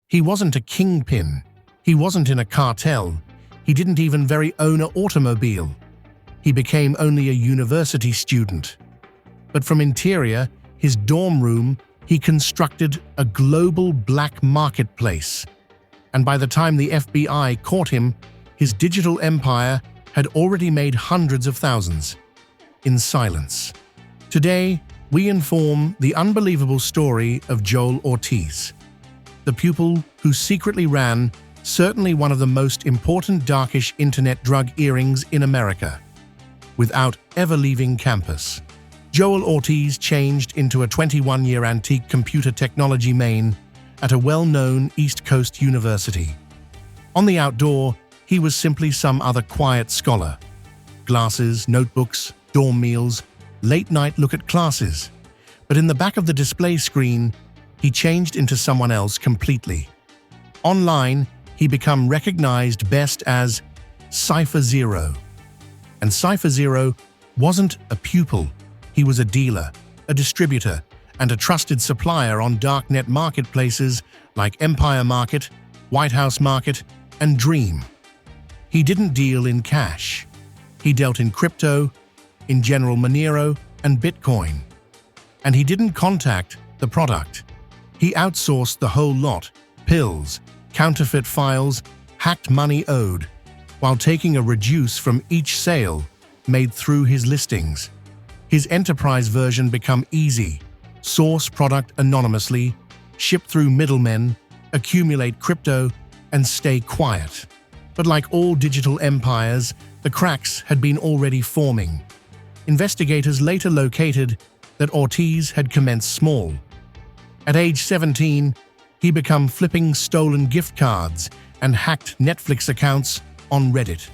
He wasn't a kingpin. He wasn't in a cartel. He didn't even very own an automobile. He became only a university student. But from interior, his dorm room, he constructed a global black marketplace. And by the time the FBI caught him, his digital empire had already made hundreds of thousands. In silence. Today, we inform the unbelievable story of Joel Ortiz, the pupil who secretly ran certainly one of the most important darkish internet drug earrings in America, without ever leaving campus. Joel Ortiz changed into a 21-year antique computer technology main at a well-known East Coast university. On the outdoor, he was simply some other quiet scholar. Glasses, notebooks, dorm meals, late-night look at classes. But in the back of the display screen, he changed into someone else completely. Online, he became recognized best as Cypher Zero. And Cypher Zero wasn't a pupil. He was a dealer, a distributor, and a trusted supplier on darknet marketplaces like Empire Market, White House Market, and Dream. He didn't deal in cash. He dealt in crypto, in General Monero, and Bitcoin. And he didn't contact the product. He outsourced the whole lot: pills, counterfeit files, hacked money owed, while taking a reduce from each sale made through his listings. His enterprise version became easy: source product anonymously, ship through middlemen, accumulate crypto, and stay quiet. But like all digital empires, the cracks had been already forming. Investigators later located that Ortiz had commenced small. At age 17, he began flipping stolen gift cards and hacked Netflix accounts on Reddit.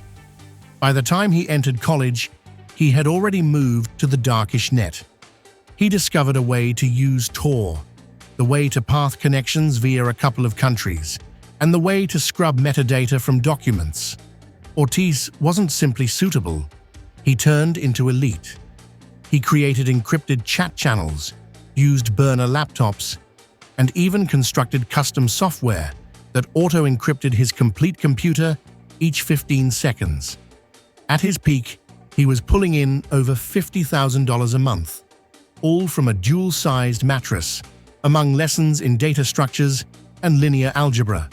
By the time he entered college, he had already moved to the darkish net. He discovered a way to use Tor, the way to path connections via a couple of countries, and the way to scrub metadata from documents. Ortiz wasn't simply suitable. He turned into elite. He created encrypted chat channels, used burner laptops, and even constructed custom software that auto-encrypted his complete computer each 15 seconds. At his peak, he was pulling in over $50,000 a month, all from a dual-sized mattress, among lessons in data structures and linear algebra.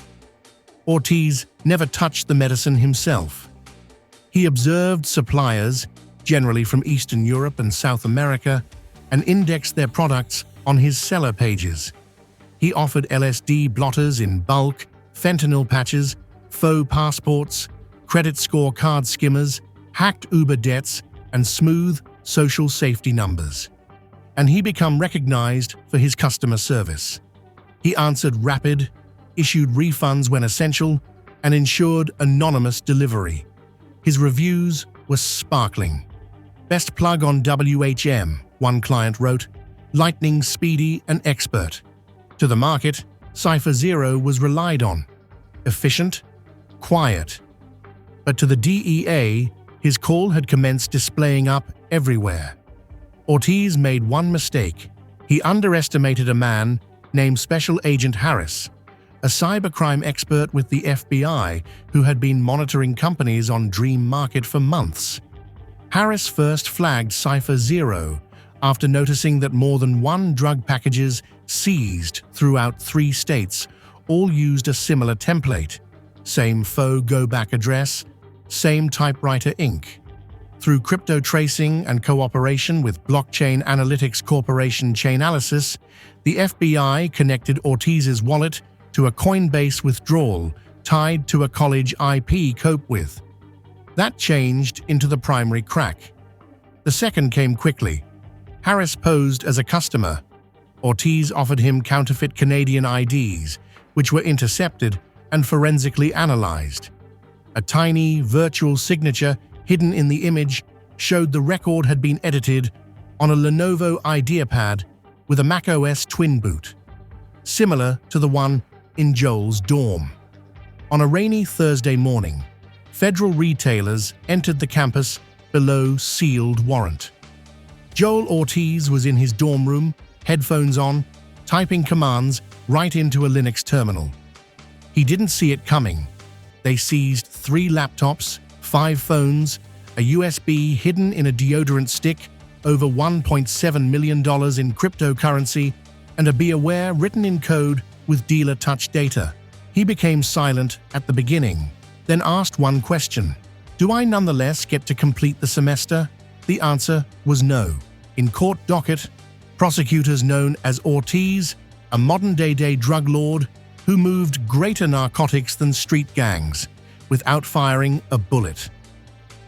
Ortiz never touched the medicine himself. He observed suppliers, generally from Eastern Europe and South America, and indexed their products on his seller pages. He offered LSD blotters in bulk, fentanyl patches, faux passports, credit score card skimmers, hacked Uber debts, and smooth social safety numbers. And he became recognized for his customer service. He answered rapid, issued refunds when essential, and ensured anonymous delivery. His reviews were sparkling. "Best plug on WHM," one client wrote, "lightning, speedy, and expert." To the market, Cypher Zero was relied on. Efficient, quiet. But to the DEA, his call had commenced displaying up everywhere. Ortiz made one mistake. He underestimated a man named Special Agent Harris, a cybercrime expert with the FBI who had been monitoring companies on Dream Market for months. Harris first flagged Cypher Zero after noticing that more than one drug packages seized throughout 3 states all used a similar template: same faux go-back address, same typewriter ink. Through crypto tracing and cooperation with Blockchain Analytics Corporation Chainalysis, the FBI connected Ortiz's wallet to a Coinbase withdrawal tied to a college IP cope with. That changed into the primary crack. The second came quickly. Harris posed as a customer. Ortiz offered him counterfeit Canadian IDs, which were intercepted and forensically analyzed. A tiny, virtual signature hidden in the image showed the record had been edited on a Lenovo IdeaPad with a macOS twin boot, similar to the one in Joel's dorm. On a rainy Thursday morning, federal retailers entered the campus below sealed warrant. Joel Ortiz was in his dorm room, headphones on, typing commands right into a Linux terminal. He didn't see it coming. They seized 3 laptops, 5 phones, a USB hidden in a deodorant stick, over $1.7 million in cryptocurrency, and a "Be Aware" written in code with dealer touch data. He became silent at the beginning, then asked one question: "Do I nonetheless get to complete the semester?" The answer was no. In court docket, prosecutors known as Ortiz, a modern-day drug lord who moved greater narcotics than street gangs, without firing a bullet.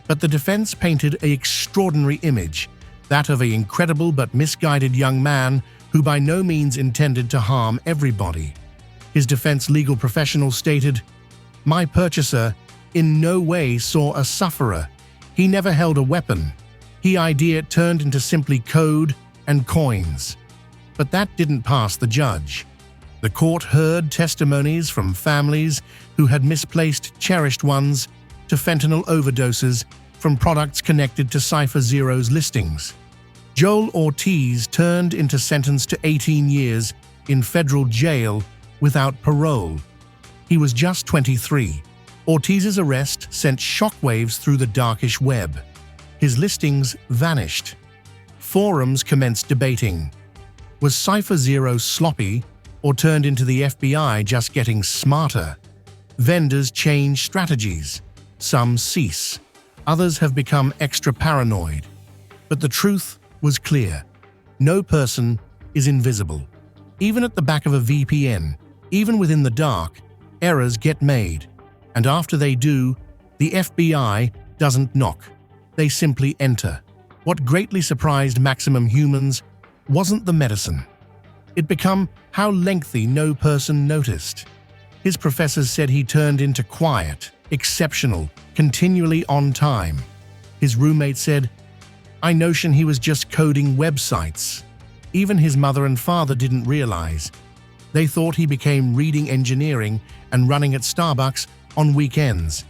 But the defense painted an extraordinary image, that of an incredible but misguided young man who by no means intended to harm everybody. His defense legal professional stated, "My purchaser in no way saw a sufferer. He never held a weapon. His idea turned into simply code and coins." But that didn't pass the judge. The court heard testimonies from families who had misplaced cherished ones to fentanyl overdoses from products connected to Cypher Zero's listings. Joel Ortiz turned into sentenced to 18 years in federal jail without parole. He was just 23. Ortiz's arrest sent shockwaves through the darkish web. His listings vanished. Forums commenced debating. Was Cypher Zero sloppy or turned into the FBI just getting smarter? Vendors change strategies. Some cease. Others have become extra paranoid. But the truth was clear. No person is invisible. Even at the back of a VPN, even within the dark, errors get made. And after they do, the FBI doesn't knock. They simply enter. What greatly surprised Maximum Humans wasn't the medicine. It became how lengthy no person noticed. His professors said he turned into quiet, exceptional, continually on time. His roommate said, "I notion he was just coding websites." Even his mother and father didn't realize. They thought he became reading engineering and running at Starbucks on weekends.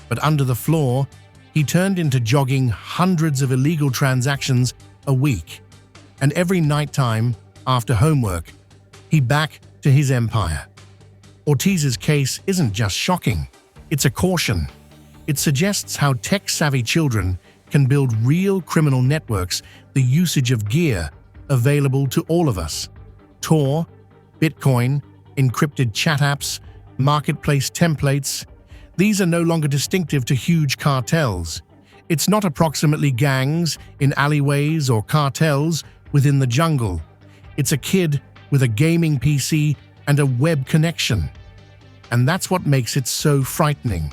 But under the floor, he turned into jogging hundreds of illegal transactions a week. And every nighttime, after homework, he back to his empire. Ortiz's case isn't just shocking, it's a caution. It suggests how tech-savvy children can build real criminal networks, the usage of gear available to all of us. Tor, Bitcoin, encrypted chat apps, marketplace templates, these are no longer distinctive to huge cartels. It's not approximately gangs in alleyways or cartels within the jungle. It's a kid with a gaming PC and a web connection. And that's what makes it so frightening.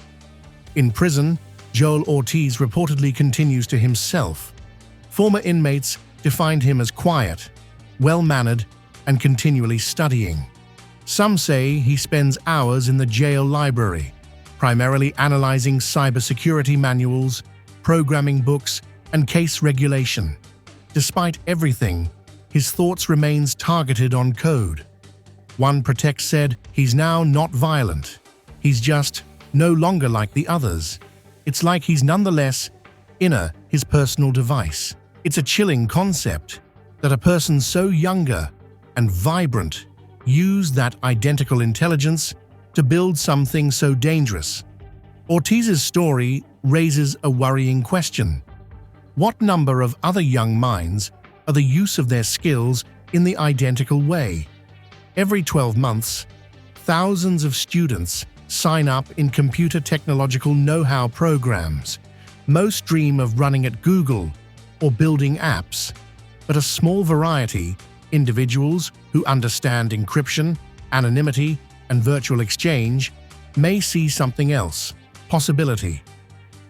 In prison, Joel Ortiz reportedly continues to himself. Former inmates defined him as quiet, well-mannered, and continually studying. Some say he spends hours in the jail library, primarily analyzing cybersecurity manuals, programming books, and case regulation. Despite everything, his thoughts remains targeted on code. One protect said, "He's now not violent. He's just no longer like the others. It's like he's nonetheless inner his personal device." It's a chilling concept that a person so younger and vibrant used that identical intelligence to build something so dangerous. Ortiz's story raises a worrying question. What number of other young minds are the use of their skills in the identical way? Every 12 months, thousands of students sign up in computer technological know-how programs. Most dream of running at Google or building apps, but a small variety, individuals who understand encryption, anonymity, and virtual exchange, may see something else, possibility.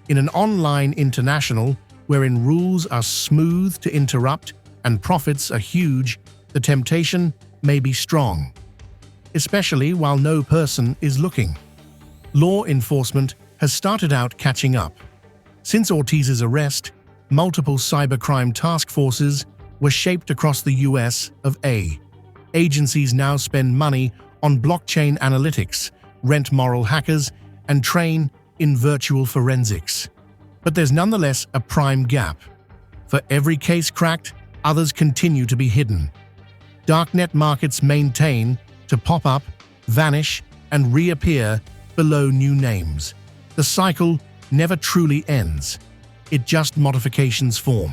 In an online international wherein rules are smooth to interrupt and profits are huge, the temptation may be strong, especially while no person is looking. Law enforcement has started out catching up. Since Ortiz's arrest, multiple cybercrime task forces were shaped across the US of A. Agencies now spend money on blockchain analytics, rent moral hackers, and train in virtual forensics. But there's nonetheless a prime gap. For every case cracked, others continue to be hidden. Darknet markets maintain to pop up, vanish, and reappear below new names. The cycle never truly ends. It just modifications form.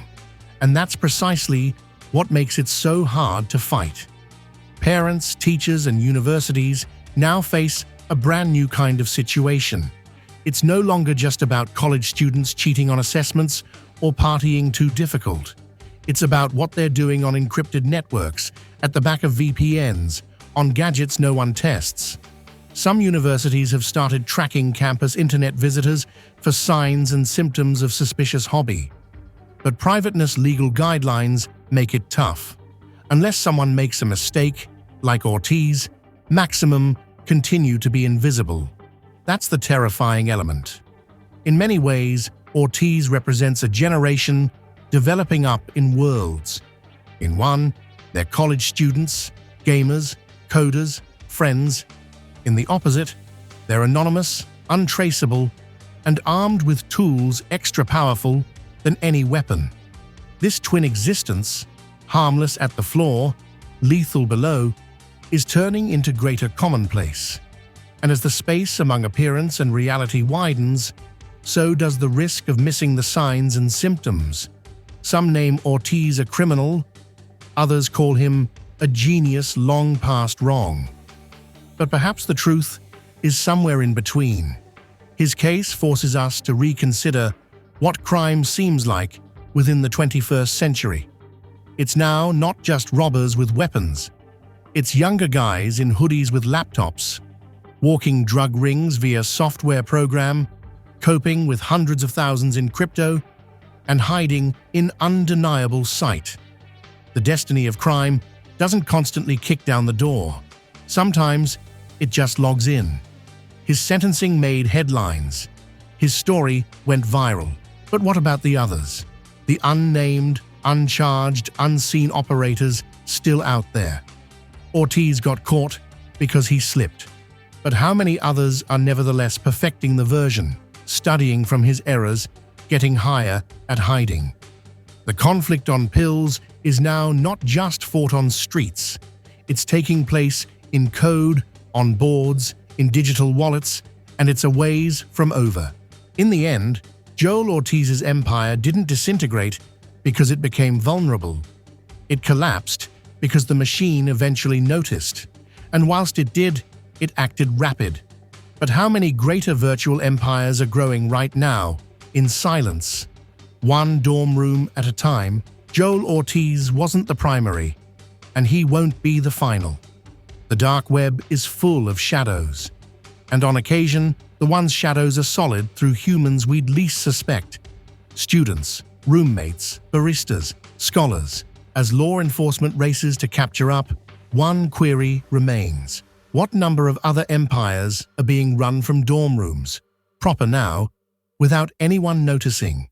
And that's precisely what makes it so hard to fight. Parents, teachers, and universities now face a brand new kind of situation. It's no longer just about college students cheating on assessments or partying too difficult. It's about what they're doing on encrypted networks, at the back of VPNs, on gadgets no one tests. Some universities have started tracking campus internet visitors for signs and symptoms of suspicious hobby. But privateness legal guidelines make it tough. Unless someone makes a mistake, like Ortiz, maximum continue to be invisible. That's the terrifying element. In many ways, Ortiz represents a generation developing up in worlds. In one, they're college students, gamers, coders, friends. In the opposite, they're anonymous, untraceable, and armed with tools extra powerful than any weapon. This twin existence, harmless at the floor, lethal below, is turning into greater commonplace. And as the space among appearance and reality widens, so does the risk of missing the signs and symptoms. Some name Ortiz a criminal, others call him a genius long past wrong. But perhaps the truth is somewhere in between. His case forces us to reconsider what crime seems like within the 21st century. It's now not just robbers with weapons. It's younger guys in hoodies with laptops, walking drug rings via software program, coping with hundreds of thousands in crypto, and hiding in undeniable sight. The destiny of crime doesn't constantly kick down the door. Sometimes it just logs in. His sentencing made headlines. His story went viral. But what about the others? The unnamed, uncharged, unseen operators still out there. Ortiz got caught because he slipped. But how many others are nevertheless perfecting the version, studying from his errors, getting higher at hiding? The conflict on pills is now not just fought on streets. It's taking place in code, on boards, in digital wallets, and it's a ways from over. In the end, Joel Ortiz's empire didn't disintegrate because it became vulnerable. It collapsed because the machine eventually noticed. And whilst it did, it acted rapid. But how many greater virtual empires are growing right now, in silence? One dorm room at a time. Joel Ortiz wasn't the primary, and he won't be the final. The dark web is full of shadows. And on occasion, the one's shadows are solid through humans we'd least suspect. Students, roommates, baristas, scholars. As law enforcement races to capture up, one query remains. What number of other empires are being run from dorm rooms, proper now, without anyone noticing?